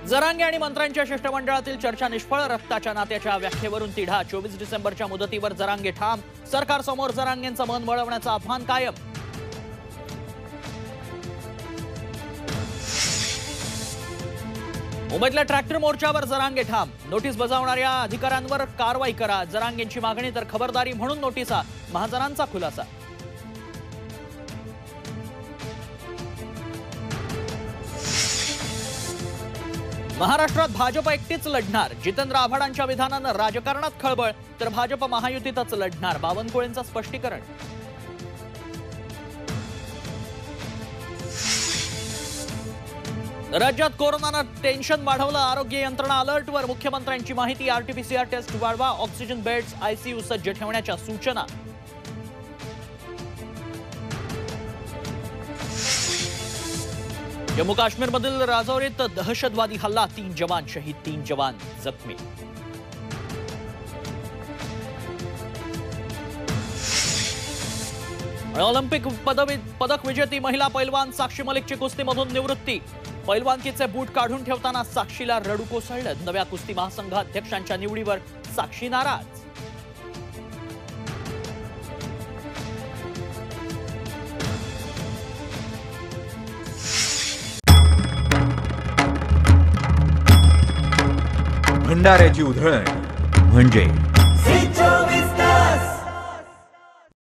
जरांगे आणि मंत्र्यांच्या शिष्टमंडळातील चर्चा निष्फळ, रक्ताच्या नात्याच्या व्याख्येवरून तिढा। 24 डिसेंबरच्या मुदतीवर जरांगे ठाम, सरकारसमोर जरांगेंचं मन वळवण्याचं आव्हान कायम। मुंबईतल्या ट्रॅक्टर मोर्चावर जरांगे ठाम, नोटीस बजावणाऱ्या अधिकाऱ्यांवर कारवाई करा, जरांगेंची मागणी तर खबरदारी म्हणून नोटिसा, महाजनांचा खुलासा। महाराष्ट्रात भाजप एकटीच लढणार, जितेंद्र आव्हाडांच्या विधानानं राजकारणात खळबळ, तर भाजप महायुतीतच लढणार, बावनकुळेंचं स्पष्टीकरण। राज्यात कोरोनानं टेन्शन वाढवलं, आरोग्य यंत्रणा अलर्टवर, मुख्यमंत्र्यांची माहिती, आरटीपीसीआर टेस्ट वाढवा, ऑक्सिजन बेड्स आयसीयू सज्ज ठेवण्याच्या सूचना। जम्मू काश्मीरमधील राजौरीत दहशतवादी हल्ला, 3 जवान शहीद, 3 जवान जखमी। ऑलिम्पिक पदक विजेती महिला पैलवान साक्षी मलिकची कुस्तीमधून निवृत्ती, पैलवानकीचे बूट काढून ठेवताना साक्षीला रडू कोसळलं, नव्या कुस्ती महासंघाध्यक्षांच्या निवडीवर साक्षी नाराज। भंडाऱ्याची उधळण म्हणजे